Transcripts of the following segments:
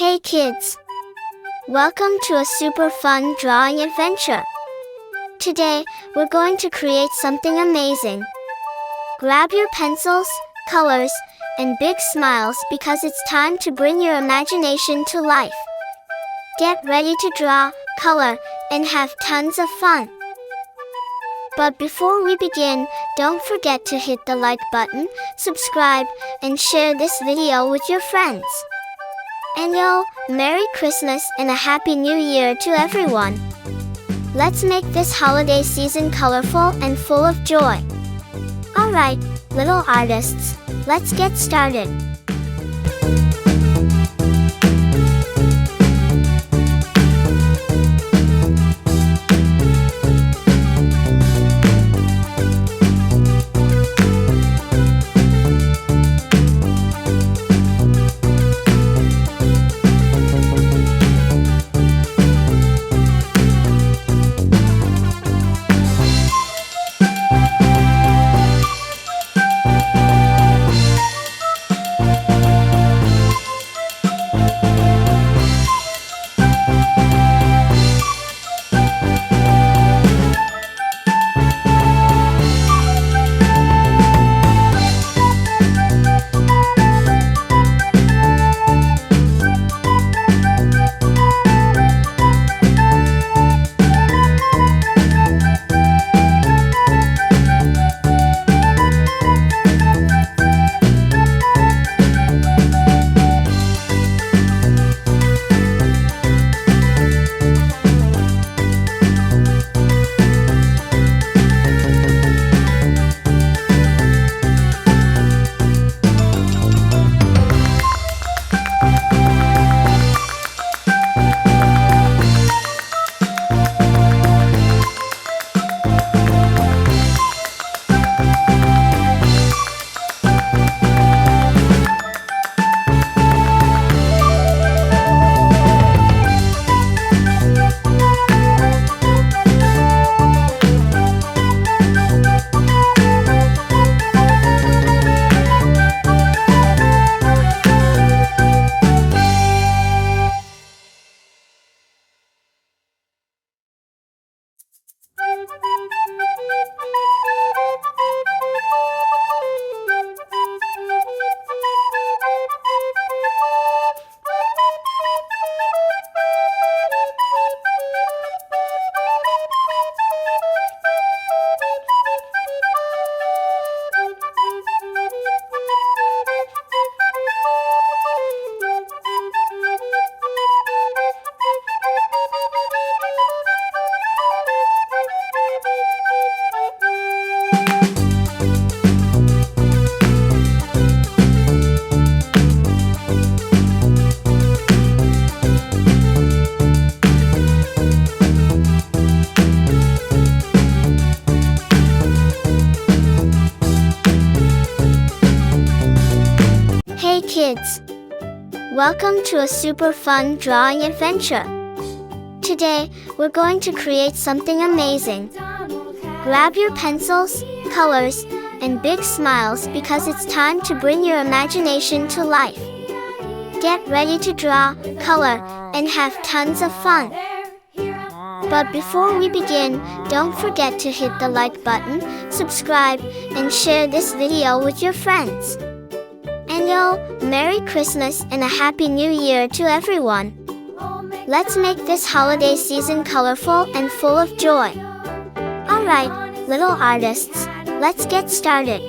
Hey kids! Welcome to a super fun drawing adventure. Today, we're going to create something amazing. Grab your pencils, colors, and big smiles because it's time to bring your imagination to life. Get ready to draw, color, and have tons of fun. But before we begin, don't forget to hit the like button, subscribe, and share this video with your friends. And Merry Christmas and a Happy New Year to everyone! Let's make this holiday season colorful and full of joy. Alright, little artists, let's get started. Hey kids! Welcome to a super fun drawing adventure. Today, we're going to create something amazing. Grab your pencils, colors, and big smiles because it's time to bring your imagination to life. Get ready to draw, color, and have tons of fun. But before we begin, don't forget to hit the like button, subscribe, and share this video with your friends. And Merry Christmas and a Happy New Year to everyone! Let's make this holiday season colorful and full of joy. Alright, little artists, let's get started.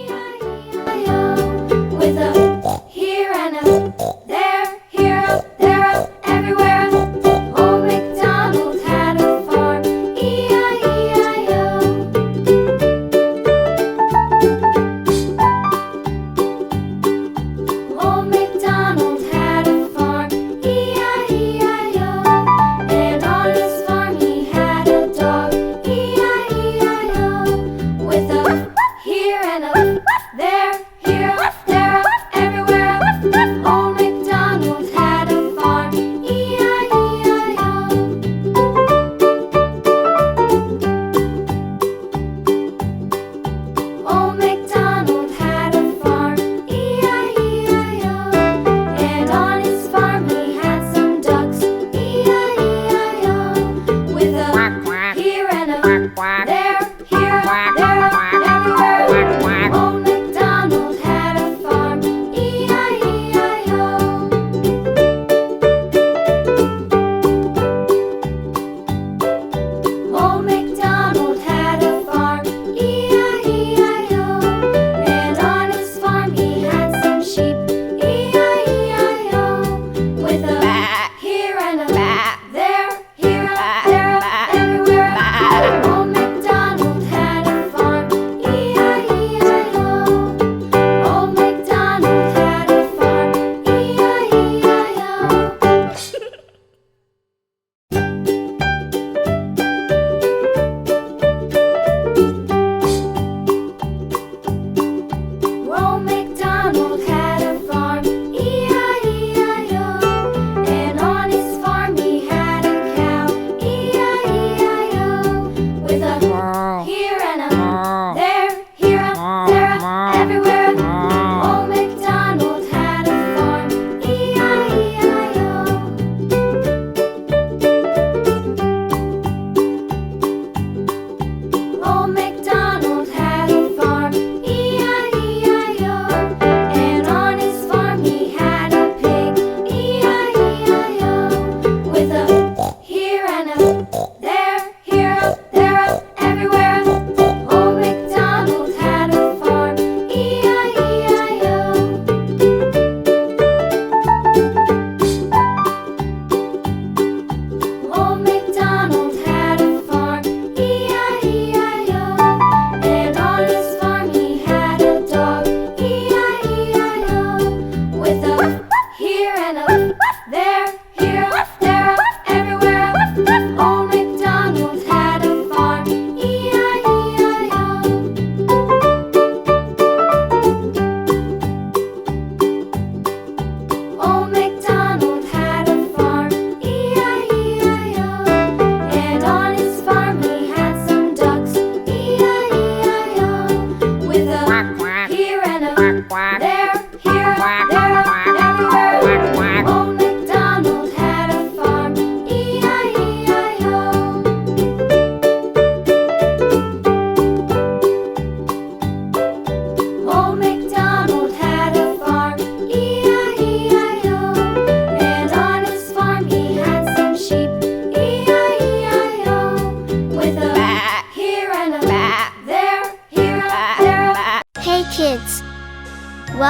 With a here and a there, here up, there up, everywhere up. Old MacDonald had a farm, E-I-E-I-O. Old MacDonald had a farm, E-I-E-I-O. And on his farm he had a dog, E-I-E-I-O. With a here and a there, here up, there up, everywhere up. Old MacDonald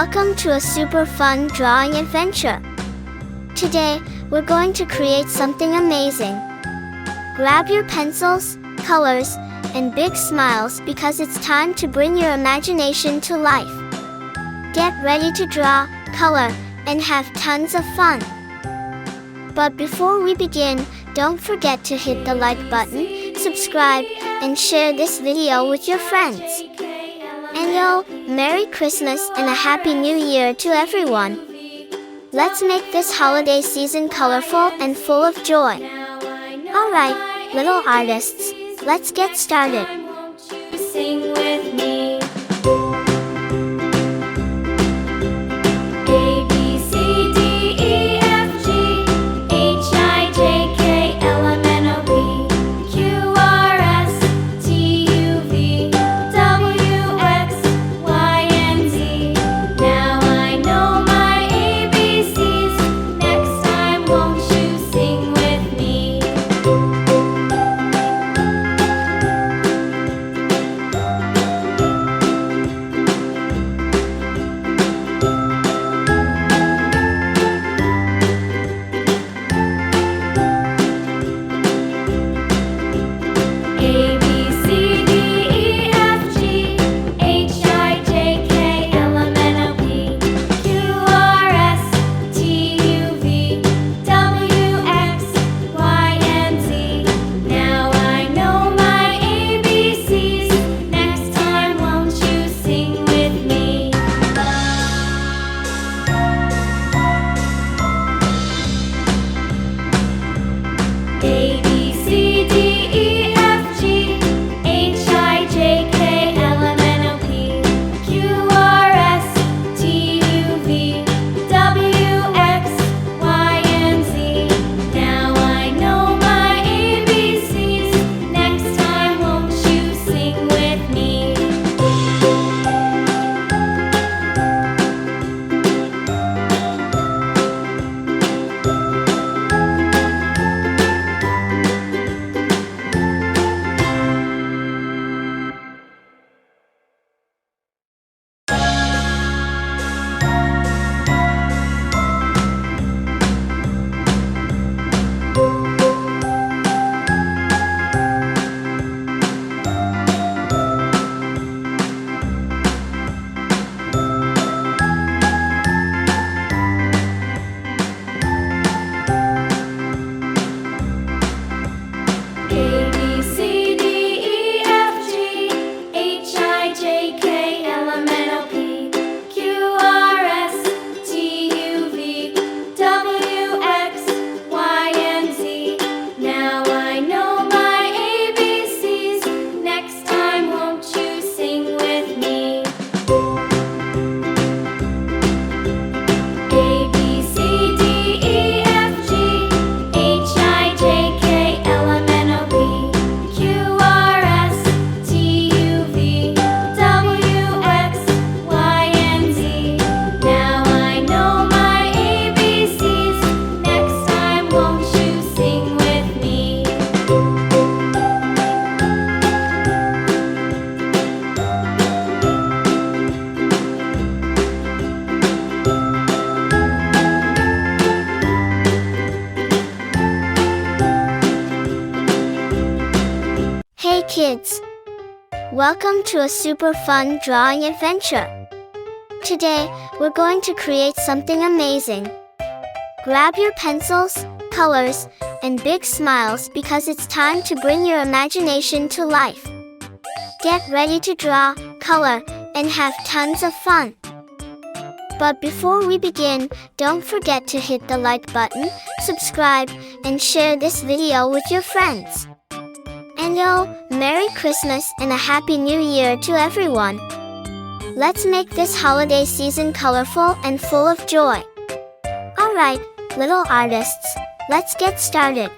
Welcome to a super fun drawing adventure. Today, we're going to create something amazing. Grab your pencils, colors, and big smiles because it's time to bring your imagination to life. Get ready to draw, color, and have tons of fun. But before we begin, don't forget to hit the like button, subscribe, and share this video with your friends. And yo, Merry Christmas and a Happy New Year to everyone. Let's make this holiday season colorful and full of joy. Alright, little artists, let's get started. Sing with me. A, B, C, D, E, F, G, H, I, J, K, L, M, N, O, P, Q, R, S, T, U, V, W, X, Y, and Z. Now I know my ABCs. Next time, won't you sing with me? A, B, C, D, E, F, G, H, I, J, K, L, M, N, O, P, Q, R, S, T, U, V, W, X, Y, and Z. Now I know my ABCs. Next time, won't you sing with me? A, B, C, D, E, F, G, H, I, J, K, L, M, N, O, P, Q, R, S, T, U, V, W, X, Y, and Z. Now I know my ABCs. Next time, won't you sing with me? A, B, C, D, E, F, G, H, I, J, K, L, M, N, O, P, Q, R, S, T, U, V, W, X, Y, and Z. Now I know my ABCs. Next time, won't you sing with me? A, B, C, D, E, F, G, H, I, J, K, L, M, N, O, P, Q, R, S, T, U, V, W, X, Y, and Z. Now I know my ABCs. Next time, won't you sing with me? Hey kids! Welcome to a super fun drawing adventure. Today, we're going to create something amazing. Grab your pencils, colors, and big smiles because it's time to bring your imagination to life. Get ready to draw, color, and have tons of fun. But before we begin, don't forget to hit the like button, subscribe, and share this video with your friends. And yo, Merry Christmas and a Happy New Year to everyone. Let's make this holiday season colorful and full of joy. Alright, little artists, let's get started.